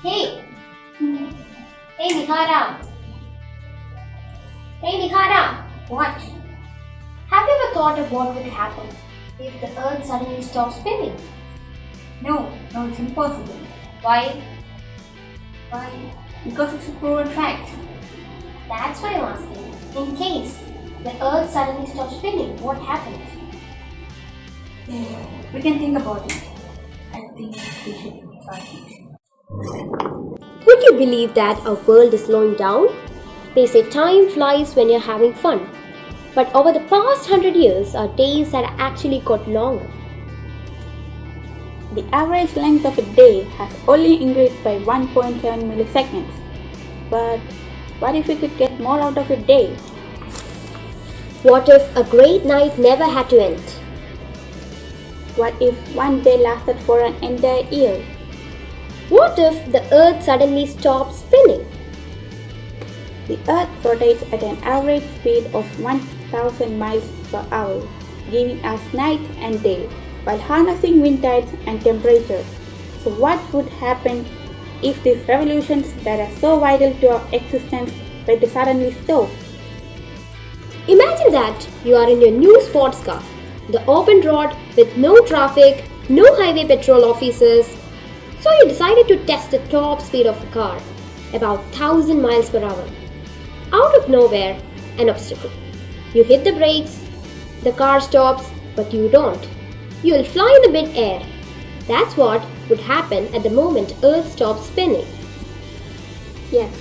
Hey, hey Nihara. Hey Nihara. What? Have you ever thought of what would happen if the earth suddenly stopped spinning? No, it's impossible. Why? Why? Because it's a proven fact. That's why I'm asking. In case the earth suddenly stopped spinning, what happens? We can think about it. I think we should try it. Would you believe that our world is slowing down? They say time flies when you're having fun. But over the past 100 years, our days had actually got longer. The average length of a day has only increased by 1.7 milliseconds. But what if we could get more out of a day? What if a great night never had to end? What if one day lasted for an entire year? What if the earth suddenly stopped spinning? The earth rotates at an average speed of 1000 miles per hour, giving us night and day, while harnessing wind tides and temperature. So what would happen if these revolutions that are so vital to our existence were to suddenly stop? Imagine that you are in your new sports car, the open road with no traffic, no highway patrol officers. So you decided to test the top speed of the car, about 1000 miles per hour. Out of nowhere, an obstacle. You hit the brakes, the car stops, but you don't. You will fly in the mid-air. That's what would happen at the moment Earth stops spinning. Yes,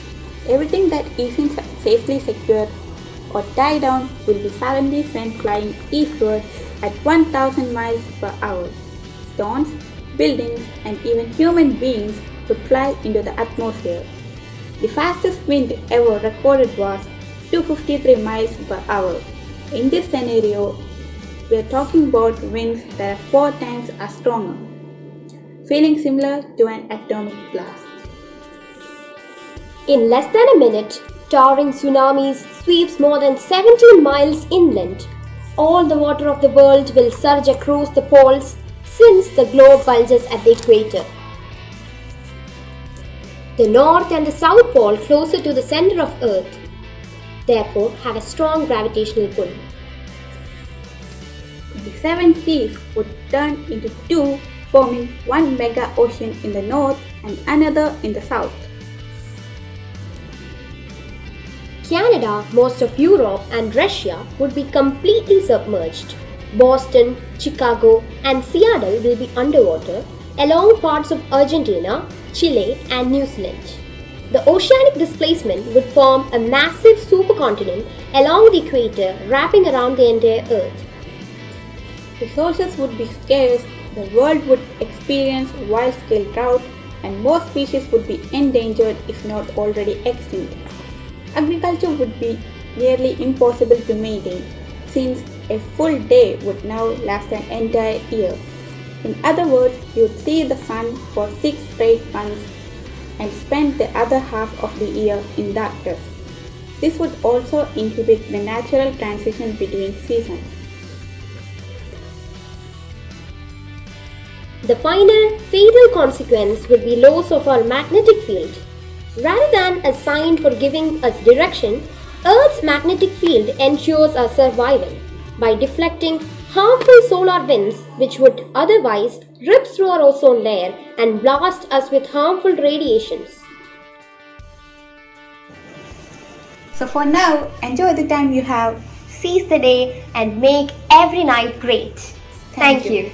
everything that isn't safely secured or tied down will be suddenly sent flying eastward at 1000 miles per hour. Stones, buildings, and even human beings would fly into the atmosphere. The fastest wind ever recorded was 253 miles per hour. In this scenario, we are talking about winds that are 4 times as stronger, feeling similar to an atomic blast. In less than a minute, towering tsunamis sweeps more than 17 miles inland. All the water of the world will surge across the poles since the globe bulges at the equator. The north and the south pole closer to the center of Earth, therefore have a strong gravitational pull. The 7 seas would turn into 2, forming one mega ocean in the north and another in the south. Canada, most of Europe, and Russia would be completely submerged. Boston, Chicago, and Seattle will be underwater, along parts of Argentina, Chile, and New Zealand. The oceanic displacement would form a massive supercontinent along the equator, wrapping around the entire Earth. Resources would be scarce, the world would experience wide-scale drought, and most species would be endangered if not already extinct. Agriculture would be nearly impossible to maintain, since a full day would now last an entire year. In other words, you would see the sun for 6 straight months and spend the other half of the year in darkness. This would also inhibit the natural transition between seasons. The final, fatal consequence would be loss of our magnetic field. Rather than a sign for giving us direction, Earth's magnetic field ensures our survival by deflecting harmful solar winds which would otherwise rip through our ozone layer and blast us with harmful radiations. So for now, enjoy the time you have. Seize the day and make every night great. Thank you.